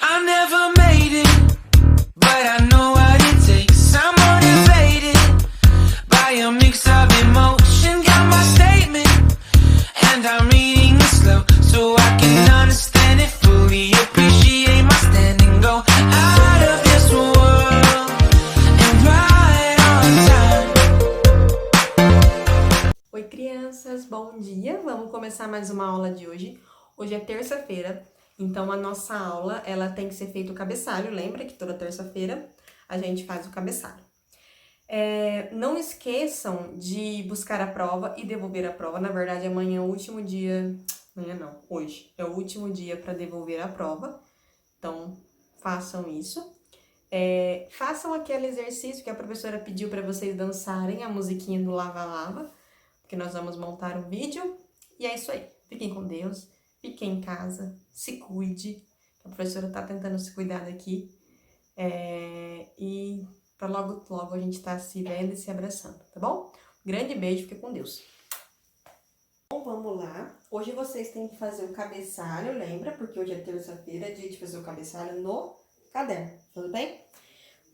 I never made it, but I know what it takes. I'm motivated by a mix of emotion. Got my statement, and I'm reading it slow so I can understand it fully. Appreciate my standing, go out of this world and right on time. Oi, crianças, bom dia! Vamos começar mais uma aula de hoje. Hoje é terça-feira, então a nossa aula ela tem que ser feito o cabeçalho. Lembra que toda terça-feira a gente faz o cabeçalho. Não esqueçam de buscar a prova e devolver a prova. Na verdade, amanhã é o último dia... Amanhã não, hoje é o último dia para devolver a prova. Então, façam isso. Façam aquele exercício que a professora pediu para vocês dançarem, a musiquinha do Lava Lava, porque nós vamos montar um vídeo. E é isso aí. Fiquem com Deus, fiquem em casa, se cuide. A professora tá tentando se cuidar daqui. E para logo, logo a gente tá se vendo e se abraçando, tá bom? Grande beijo, fique com Deus. Bom, vamos lá. Hoje vocês têm que fazer o cabeçalho, lembra? Porque hoje é terça-feira, é dia de fazer o cabeçalho no caderno, tudo bem?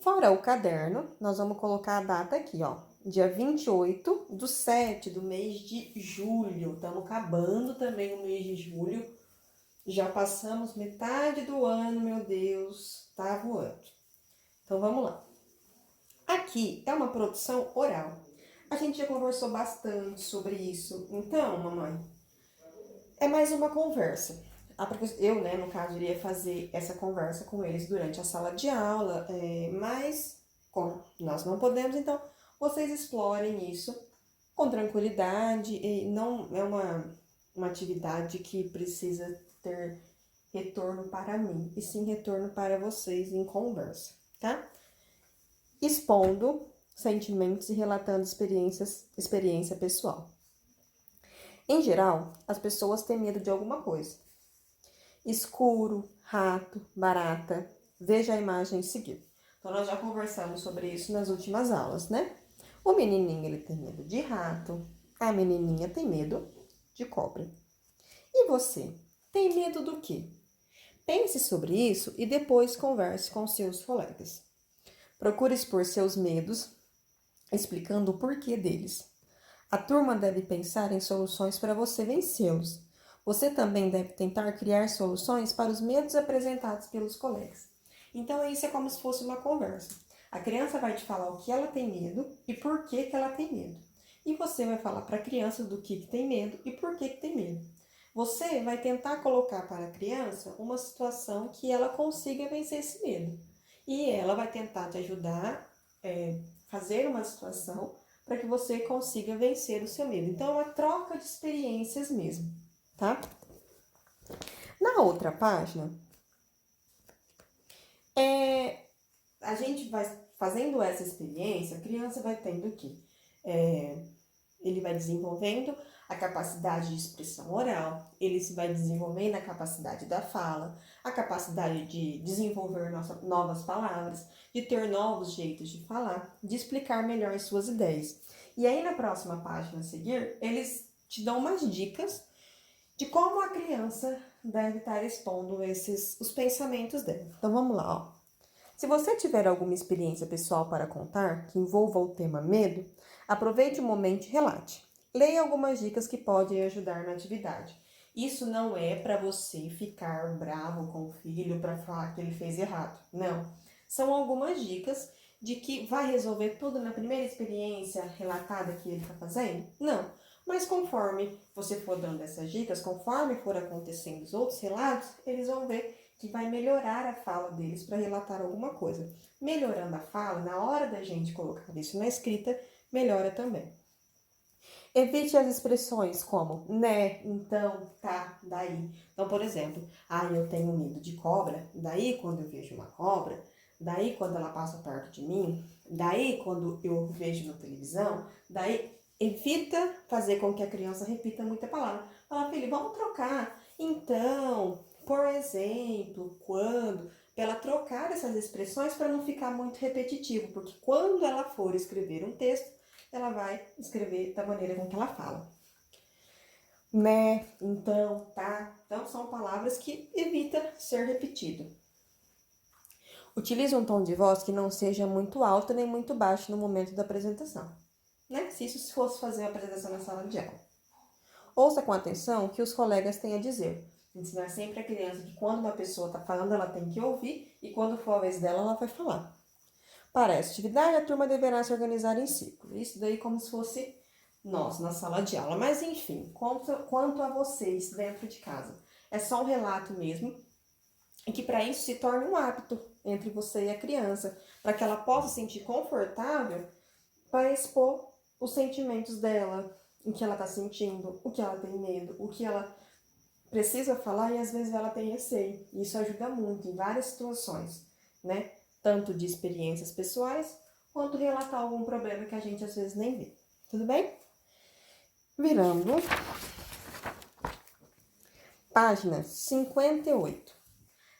Fora o caderno, nós vamos colocar a data aqui, ó. Dia 28 do 7 do mês de julho. Estamos acabando também o mês de julho. Já passamos metade do ano, meu Deus, tá voando. Então, vamos lá. Aqui é uma produção oral. A gente já conversou bastante sobre isso. Então, mamãe, é mais uma conversa. Eu, né, no caso, iria fazer essa conversa com eles durante a sala de aula, mas como nós não podemos, então vocês explorem isso com tranquilidade. E não é uma atividade que precisa ter retorno para mim, e sim retorno para vocês em conversa, tá? Expondo sentimentos e relatando experiência pessoal. Em geral, as pessoas têm medo de alguma coisa. Escuro, rato, barata. Veja a imagem a seguir. Então, nós já conversamos sobre isso nas últimas aulas, né? O menininho, ele tem medo de rato. A menininha tem medo de cobra. E você? Tem medo do quê? Pense sobre isso e depois converse com seus colegas. Procure expor seus medos, explicando o porquê deles. A turma deve pensar em soluções para você vencê-los. Você também deve tentar criar soluções para os medos apresentados pelos colegas. Então, isso é como se fosse uma conversa. A criança vai te falar o que ela tem medo e por que ela tem medo. E você vai falar para a criança do que tem medo e por que tem medo. Você vai tentar colocar para a criança uma situação que ela consiga vencer esse medo. E ela vai tentar te ajudar a fazer uma situação para que você consiga vencer o seu medo. Então, é uma troca de experiências mesmo, tá? Na outra página, a gente vai fazendo essa experiência, a criança vai tendo o quê? Ele vai desenvolvendo a capacidade de expressão oral, ele se vai desenvolvendo a capacidade da fala, a capacidade de desenvolver novas palavras, de ter novos jeitos de falar, de explicar melhor as suas ideias. E aí, na próxima página a seguir, eles te dão umas dicas de como a criança deve estar expondo os pensamentos dela. Então, vamos lá, ó. Se você tiver alguma experiência pessoal para contar que envolva o tema medo, aproveite o momento e relate. Leia algumas dicas que podem ajudar na atividade. Isso não é para você ficar bravo com o filho para falar que ele fez errado. Não. São algumas dicas de que vai resolver tudo na primeira experiência relatada que ele está fazendo? Não. Mas conforme você for dando essas dicas, conforme for acontecendo os outros relatos, eles vão ver que vai melhorar a fala deles para relatar alguma coisa. Melhorando a fala, na hora da gente colocar isso na escrita, melhora também. Evite as expressões como né, então, tá, daí. Então, por exemplo, eu tenho medo de cobra, daí quando eu vejo uma cobra, daí quando ela passa perto de mim, daí quando eu vejo na televisão, daí evita fazer com que a criança repita muita palavra. Fala, filho, vamos trocar. Então, por exemplo, quando, para ela trocar essas expressões para não ficar muito repetitivo, porque quando ela for escrever um texto, ela vai escrever da maneira com que ela fala. Né, então, tá. Então, são palavras que evita ser repetido. Utilize um tom de voz que não seja muito alto nem muito baixo no momento da apresentação, né? Se isso fosse fazer uma apresentação na sala de aula. Ouça com atenção o que os colegas têm a dizer. Ensinar sempre a criança que quando uma pessoa está falando, ela tem que ouvir e quando for a vez dela, ela vai falar. Para essa atividade, a turma deverá se organizar em círculo. Isso daí como se fosse nós na sala de aula. Mas enfim, quanto a vocês dentro de casa, é só um relato mesmo e que para isso se torne um hábito entre você e a criança, para que ela possa se sentir confortável para expor os sentimentos dela, o que ela está sentindo, o que ela tem medo, o que ela precisa falar e às vezes ela tem receio. Isso ajuda muito em várias situações, né? Tanto de experiências pessoais, quanto relatar algum problema que a gente às vezes nem vê. Tudo bem? Virando. Página 58.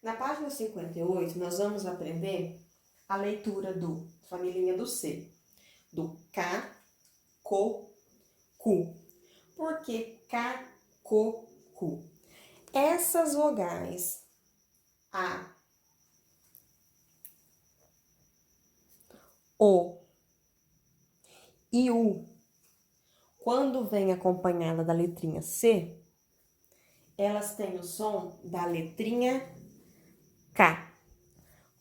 Na página 58, nós vamos aprender a leitura do família do C, do K, CO, Cu. Por que K, CO, Cu? Essas vogais A, O e U, quando vem acompanhada da letrinha C, elas têm o som da letrinha K.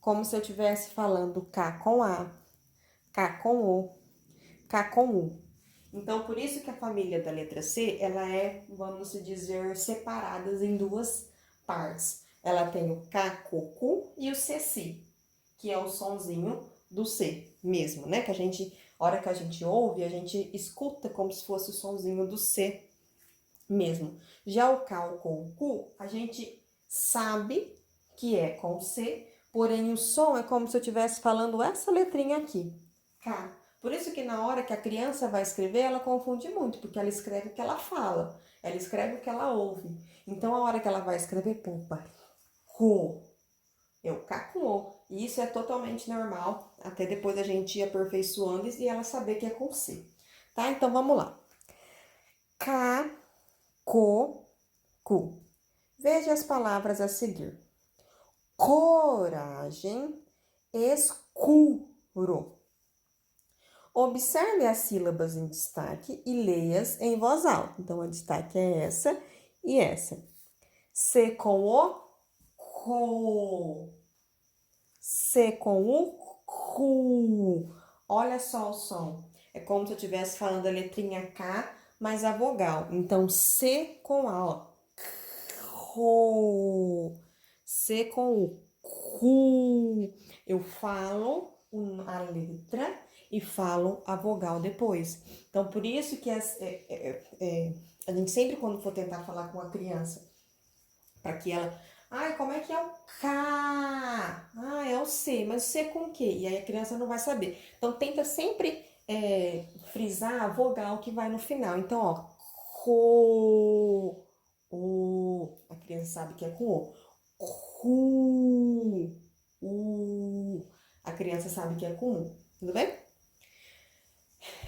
Como se eu estivesse falando K com A, K com O, K com U. Então, por isso que a família da letra C, ela é, vamos dizer, separadas em duas partes. Ela tem o K, Cu e o C, que é o sonzinho do C mesmo, né? Que a gente, a hora que a gente ouve, a gente escuta como se fosse o sonzinho do C mesmo. Já o K, o Cu, a gente sabe que é com C, porém o som é como se eu estivesse falando essa letrinha aqui, K. Por isso que na hora que a criança vai escrever, ela confunde muito, porque ela escreve o que ela fala, ela escreve o que ela ouve. Então, a hora que ela vai escrever, popa, co, é o K com O. E isso é totalmente normal, até depois a gente ir aperfeiçoando e ela saber que é com C. Tá? Então, vamos lá. K, co, cu. Veja as palavras a seguir. Coragem, escuro. Observe as sílabas em destaque e leia-as em voz alta. Então, a destaque é essa e essa. C com o, co. C com o, cu. Olha só o som. É como se eu estivesse falando a letrinha K, mas a vogal. Então, C com A, ó. Co. C com o, cu. Eu falo a letra e falo a vogal depois. Então, por isso que a gente sempre, quando for tentar falar com a criança, para que ela... Ai, como é que é o K? Ah, é o C, mas o C com o quê? E aí a criança não vai saber. Então, tenta sempre frisar a vogal que vai no final. Então, ó, co, o. A criança sabe que é com o. Cu, u. A criança sabe que é com u. Tudo bem?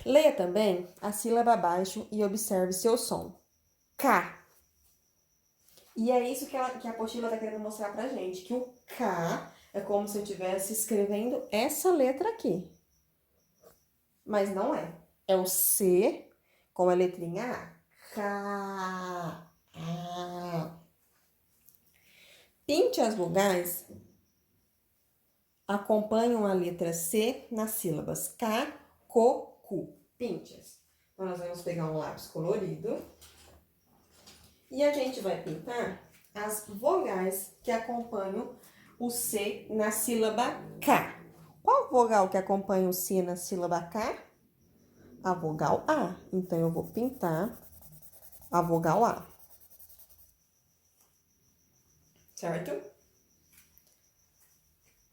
Leia também a sílaba abaixo e observe seu som. K. E é isso que a apostila está querendo mostrar pra gente, que o K é como se eu estivesse escrevendo essa letra aqui. Mas não é. É o C com a letrinha A. K, A. Pinte as vogais acompanham a letra C nas sílabas K, Co, Cu. Pinte-as. Então, nós vamos pegar um lápis colorido e a gente vai pintar as vogais que acompanham o C na sílaba K. Qual vogal que acompanha o C na sílaba K? A vogal A. Então, eu vou pintar a vogal A. Certo?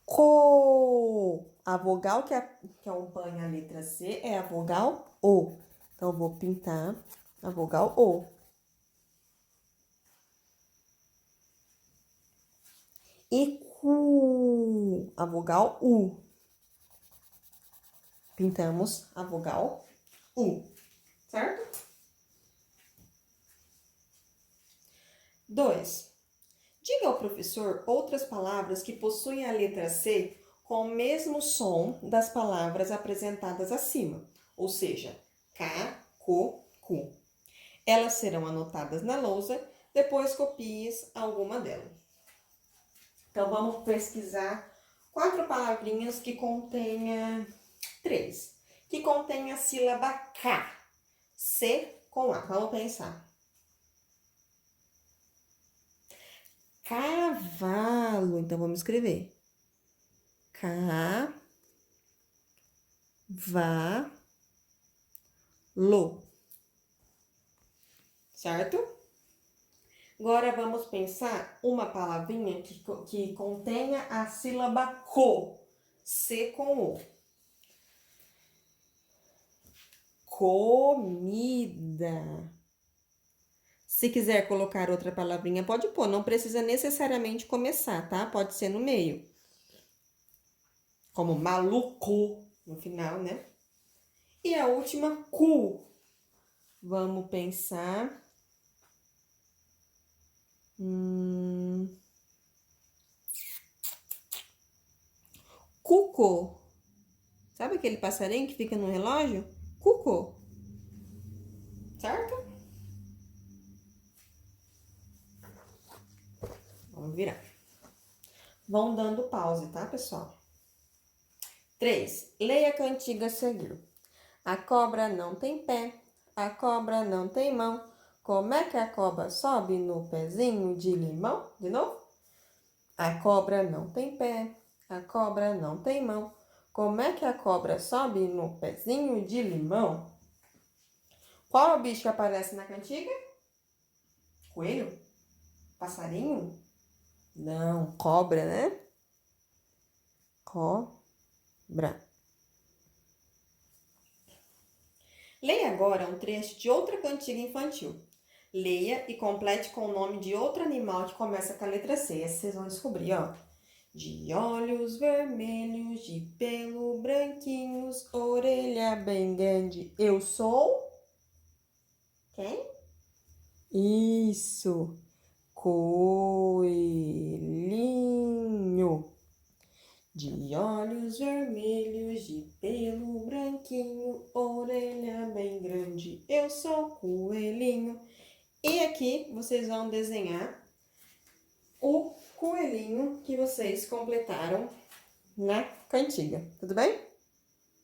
Co. A vogal que acompanha a letra C é a vogal O. Então, eu vou pintar a vogal O. E cu. A vogal U. Pintamos a vogal U. Certo? 2. Diga ao professor outras palavras que possuem a letra C com o mesmo som das palavras apresentadas acima, ou seja, K, co, cu. Elas serão anotadas na lousa, depois copies alguma delas. Então, vamos pesquisar 4 palavrinhas que contenha 3, que contém a sílaba K, C com A. Vamos pensar. Cavalo. Então, vamos escrever. Cavalo. Certo? Agora, vamos pensar uma palavrinha que contenha a sílaba co, C com O. Comida. Se quiser colocar outra palavrinha, pode pôr. Não precisa necessariamente começar, tá? Pode ser no meio. Como maluco, no final, né? E a última, cu. Vamos pensar. Cuco. Sabe aquele passarinho que fica no relógio? Cuco. Certo? Vamos virar. Vão dando pause, tá, pessoal? 3. Leia a cantiga a seguir. A cobra não tem pé, a cobra não tem mão. Como é que a cobra sobe no pezinho de limão? De novo. A cobra não tem pé, a cobra não tem mão. Como é que a cobra sobe no pezinho de limão? Qual é o bicho que aparece na cantiga? Coelho? Passarinho? Não, cobra, né? Cobra. Leia agora um trecho de outra cantiga infantil. Leia e complete com o nome de outro animal que começa com a letra C. Essa vocês vão descobrir, ó. De olhos vermelhos, de pelo branquinhos, orelha bem grande. Eu sou... Quem? Isso. Coelhinho. De olhos vermelhos, de pelo branquinho, orelha bem grande. Eu sou coelhinho. E aqui vocês vão desenhar o coelhinho que vocês completaram na cantiga. Tudo bem?